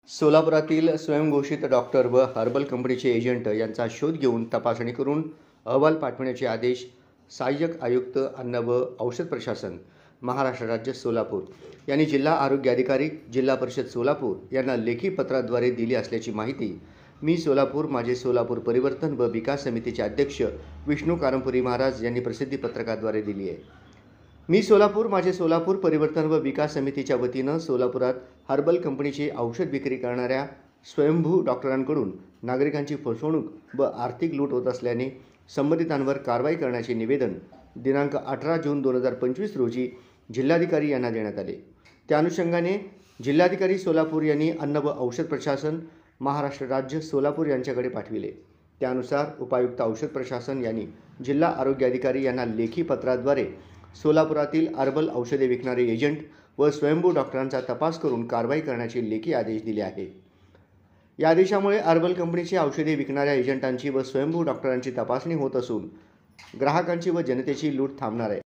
सोलापुरातील स्वयंघोषित डॉक्टर व हर्बल कंपनीचे एजंट यांचा शोध घेऊन तपासणी करून अहवाल पाठविण्याचे आदेश सहाय्यक आयुक्त अन्न व औषध प्रशासन महाराष्ट्र राज्य सोलापूर यांनी जिल्हा आरोग्य अधिकारी जिल्हा परिषद सोलापूर यांना लेखी पत्राद्वारे दिली असल्याची माहिती मी सोलापूर माझे सोलापूर परिवर्तन व विकास समितीचे अध्यक्ष विष्णू कारंपुरी महाराज यांनी प्रसिद्धी पत्रकाद्वारे दिली आहे। मी सोलापूर माझे सोलापूर परिवर्तन व विकास समितीच्या वतीनं सोलापुरात हर्बल कंपनीची औषध विक्री करणाऱ्या स्वयंभू डॉक्टरांकडून नागरिकांची फसवणूक व आर्थिक लूट होत असल्याने संबंधितांवर कारवाई करण्याचे निवेदन दिनांक 18 जून 2025 रोजी जिल्हाधिकारी यांना देण्यात आले। त्या अनुषंगाने जिल्हाधिकारी सोलापूर यांनी अन्न व औषध प्रशासन महाराष्ट्र राज्य सोलापूर यांच्याकडे पाठविले। त्यानुसार उपायुक्त औषध प्रशासन यांनी जिल्हा आरोग्य अधिकारी यांना लेखी पत्राद्वारे सोलापुरातील हर्बल औषधे विकणारे एजंट व स्वयंभू डॉक्टरांचा तपास करून कारवाई करण्याचे लेखी आदेश दिले आहे। या आदेशामुळे हर्बल कंपनीची औषधे विकणाऱ्या एजंटांची व स्वयंभू डॉक्टरांची तपासणी होत असून ग्राहकांची व जनतेची लूट थांबणार आहे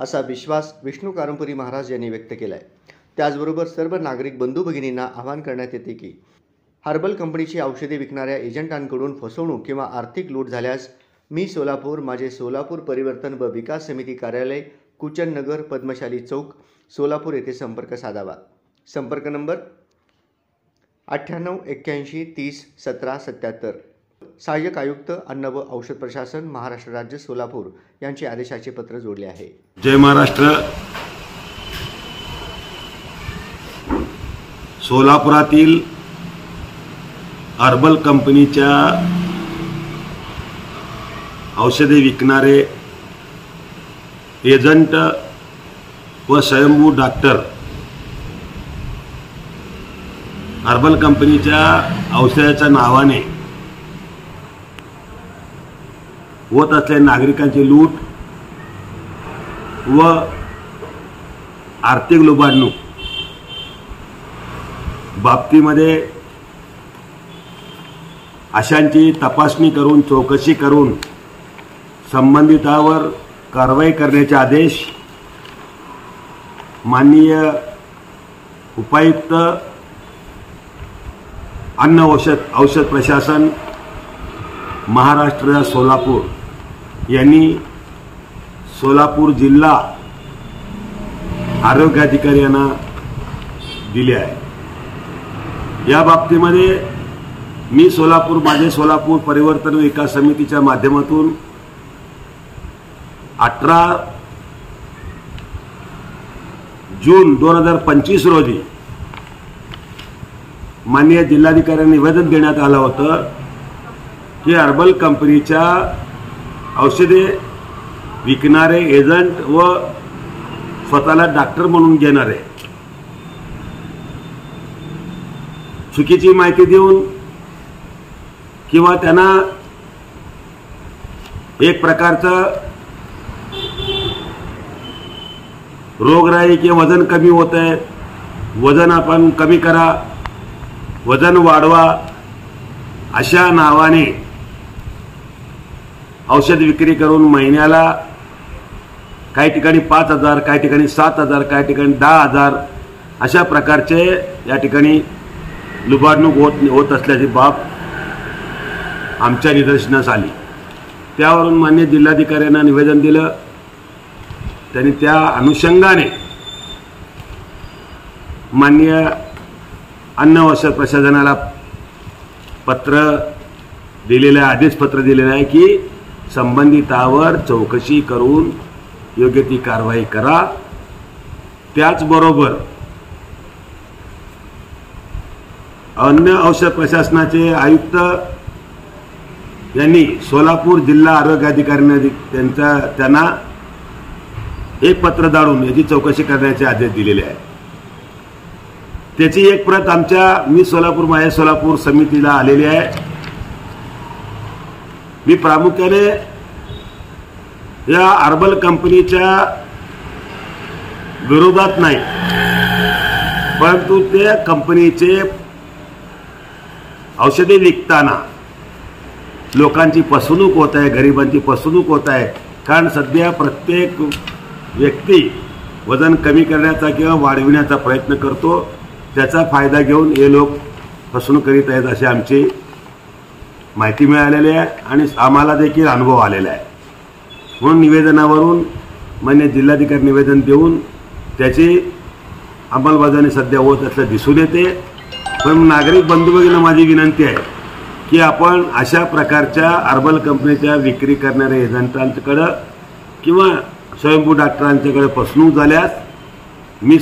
असा विश्वास विष्णू कारंपुरी महाराज यांनी व्यक्त केला आहे। त्याचबरोबर सर्व नागरिक बंधू भगिनींना आवाहन करण्यात येते की हर्बल कंपनीची औषधे विकणाऱ्या एजंटांकडून फसवणूक किंवा आर्थिक लूट झाल्यास मी सोलापूर माझे सोलापूर परिवर्तन व विकास समिती कार्यालय कुचन नगर पद्मशाली चौक सोलापूर येथे संपर्क साधावा। संपर्क नंबर 98 81 30 17 77। सहाय्यक आयुक्त अन्न व औषध प्रशासन महाराष्ट्र राज्य सोलापूर यांचे आदेशाचे पत्र जोडले आहे। जय महाराष्ट्र। सोलापुरातील हर्बल कंपनीच्या औषधे विकणारे एजंट व स्वयंभू डॉक्टर हर्बल कंपनीच्या औषधाच्या नावाने होत असलेल्या नागरिकांची लूट व आर्थिक लुबाडणूक बाबतीमध्ये अशांची तपासणी करून चौकशी करून संबंधितावर कारवाई करण्याचे आदेश माननीय उपायुक्त अन्न औषध प्रशासन महाराष्ट्र सोलापूर यांनी सोलापूर जिल्हा आरोग्य अधिकारी यांना दिले आहे। या बाबतीमध्ये मी सोलापूर माझे सोलापूर परिवर्तन विकास समितीच्या माध्यमातून 18 जून 2025 रोजी माननीय जिल्हाधिकाऱ्यांना निवेदन देण्यात आलं होतं की हर्बल कंपनीच्या औषधे विकणारे एजंट व स्वतःला डॉक्टर म्हणून घेणारे चुकीची माहिती देऊन किंवा त्यांना एक प्रकारचं रोगराई किंवा वजन कमी होत आहे, वजन आपण कमी करा, वजन वाढवा अशा नावाने औषध विक्री करून महिन्याला काही ठिकाणी 5,000 काही ठिकाणी 7,000 काही ठिकाणी 10,000 अशा प्रकारचे या ठिकाणी लुबाडणूक होत असल्याची बाब आमच्या निदर्शनास आली। त्यावरून माननीय जिल्हाधिकाऱ्यांना निवेदन दिलं। त्यांनी त्या अनुषंगाने माननीय अन्न औषध प्रशासनाला पत्र दिलेलं आहे, आदेश पत्र दिलेलं आहे की संबंधितावर चौकशी करून योग्य ती कारवाई करा। त्याचबरोबर अन्न औषध प्रशासनाचे आयुक्त यांनी सोलापूर जिल्हा आरोग्य अधिकाऱ्यांना त्यांना एक पत्र दाढून याची चौकशी करण्याचे आदेश दिलेले आहेत। त्याची एक प्रत आमच्या मी सोलापूर माझे सोलापूर समितीला आलेली आहे। मी प्रामुख्याने या हर्बल कंपनीच्या विरोधात नाही, परंतु त्या कंपनीचे औषधे विकताना लोकांची फसवणूक होत आहे, गरिबांची फसवणूक होत आहे। कारण सध्या प्रत्येक व्यक्ती वजन कमी करण्याचा किंवा वाढविण्याचा प्रयत्न करतो, त्याचा फायदा घेऊन हे लोक फसवणूक करीत आहेत अशी आमची माहिती मिळालेली आहे आणि आम्हाला देखील अनुभव आलेला आहे. म्हणून निवेदनावरून मान्य जिल्हाधिकारी निवेदन देऊन त्याची अंमलबजावणी सध्या होत असल्याचं दिसून येते. पण नागरिक बंधू भगिनींना माझी विनंती आहे की आपण अशा प्रकारच्या हर्बल कंपनीच्या विक्री करणाऱ्या एजंटांकडे किंवा स्वयंभू डॉक्टरांच्याकडे फसवणूक झाल्यास मी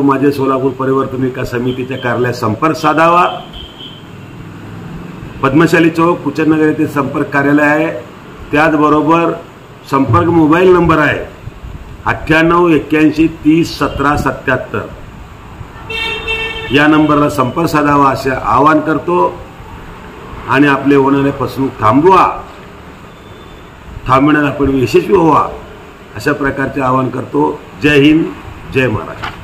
माझे सोलापूर परिवर्तन विकास समितीच्या कार्यालयात संपर्क साधावा. पद्मशाली चौक कुचनगर येथे संपर्क कार्यालय आहे. त्याचबरोबर संपर्क मोबाईल नंबर आहे 9881301777. या नंबरला संपर्क साधावा असे आवाहन करतो आणि आपले होणारे फसवणूक थांबविण्यात आपण यशस्वी व्हावा अशा प्रकारचे आवाहन करतो. जय हिंद, जय महाराष्ट्र.